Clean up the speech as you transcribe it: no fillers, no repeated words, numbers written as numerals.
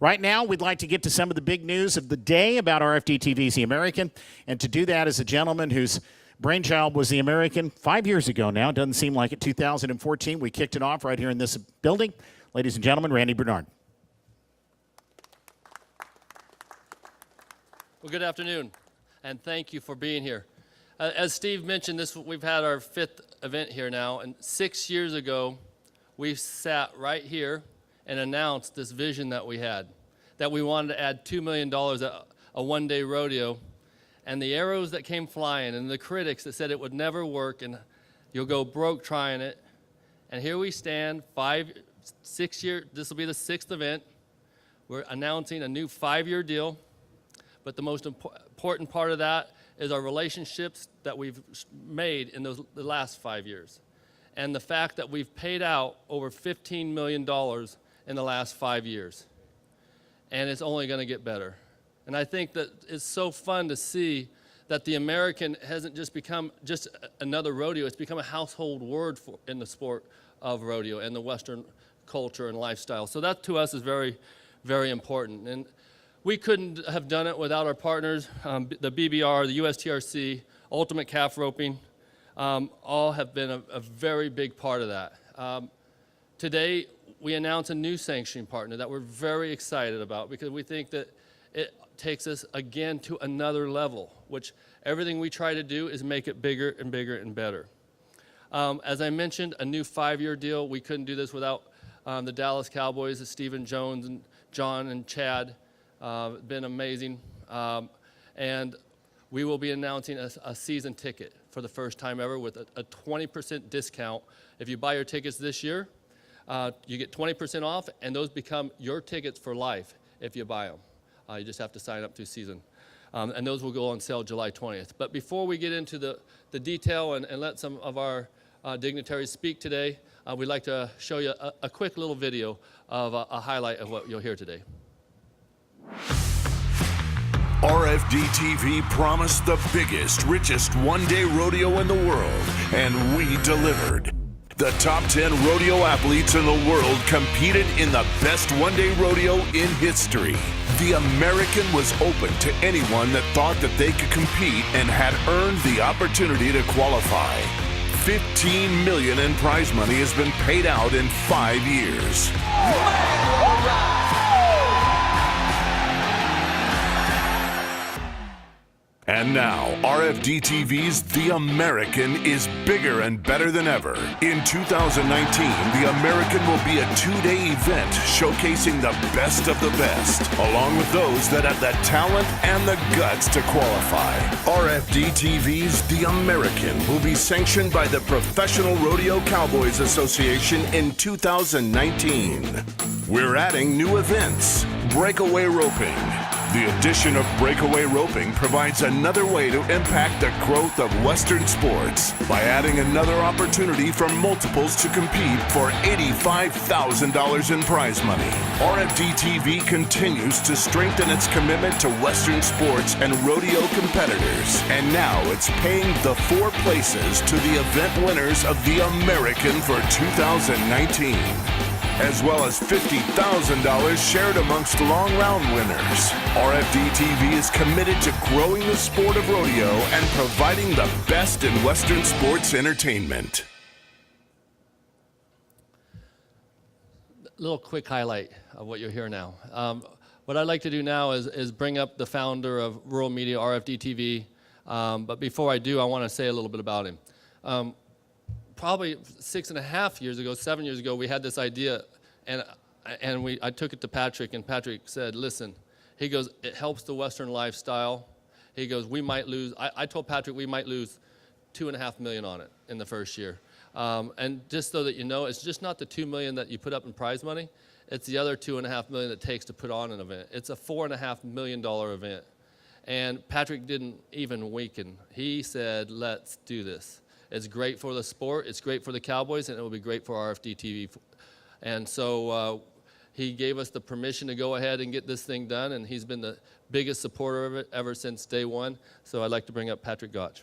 Right now, we'd like to get to some of the big news of the day about RFD-TV's The American. And to do that is a gentleman whose brainchild was The American 5 years ago now. Doesn't seem like it. 2014, we kicked it off right here in this building. Ladies and gentlemen, RandyBernard. Well, good afternoon, and thank you for being here. As Steve mentioned, we've had our 5th event here now, and 6 years ago, we sat right here and announced this vision that we had, that we wanted to add $2 million at a one-day rodeo, and the arrows that came flying, and the critics that said it would never work, and you'll go broke trying it, and here we stand, 6 years, this will be the 6th event. We're announcing a new 5-year deal. But the most important part of that is our relationships that we've made in the last 5 years. And the fact that we've paid out over $15 million in the last 5 years. And it's only going to get better. And I think that it's so fun to see that the American hasn't just become just another rodeo. It's become a household word in the sport of rodeo and the Western culture and lifestyle. So that to us is very, very important. And we couldn't have done it without our partners, the BBR, the USTRC, Ultimate Calf Roping, all have been a very big part of that. Today, we announce a new sanctioning partner that we're very excited about because we think that it takes us again to another level, which everything we try to do is make it bigger and bigger and better. As I mentioned, a new 5-year deal. We couldn't do this without the Dallas Cowboys, Stephen Jones and John and Chad. Been amazing, and we will be announcing a season ticket for the first time ever with a 20% discount. If you buy your tickets this year, you get 20% off, and those become your tickets for life if you buy them. You just have to sign up through season, and those will go on sale July 20th. But before we get into the detail and let some of our dignitaries speak today, we'd like to show you a quick little video of a highlight of what you'll hear today. RFD-TV promised the biggest, richest one-day rodeo in the world, and we delivered. The top 10 rodeo athletes in the world competed in the best one-day rodeo in history. The American was open to anyone that thought that they could compete and had earned the opportunity to qualify. $15 million in prize money has been paid out in 5 years. And now, RFD-TV's The American is bigger and better than ever. In 2019, The American will be a 2-day event showcasing the best of the best, along with those that have the talent and the guts to qualify. RFD-TV's The American will be sanctioned by the Professional Rodeo Cowboys Association in 2019. We're adding new events, breakaway roping. The addition of breakaway roping provides another way to impact the growth of Western sports by adding another opportunity for multiples to compete for $85,000 in prize money. RFD-TV continues to strengthen its commitment to Western sports and rodeo competitors, and now it's paying the 4 places to the event winners of the American for 2019. As well as $50,000 shared amongst long round winners. RFD-TV is committed to growing the sport of rodeo and providing the best in Western sports entertainment. Little quick highlight of what you'll hear now. What I'd like to do now is bring up the founder of Rural Media, RFD-TV. But before I do, I want to say a little bit about him. Probably 6.5 years ago, 7 years ago, we had this idea, and I took it to Patrick, and Patrick said, listen, he goes, it helps the Western lifestyle. He goes, we might lose, I told Patrick we might lose $2.5 million on it in the first year. And just so that you know, it's just not the $2 million that you put up in prize money, it's the other $2.5 million it takes to put on an event. It's a $4.5 million event. And Patrick didn't even weaken. He said, let's do this. It's great for the sport, it's great for the Cowboys, and it will be great for RFD-TV. And so he gave us the permission to go ahead and get this thing done, and he's been the biggest supporter of it ever since day one. So I'd like to bring up Patrick Gotch.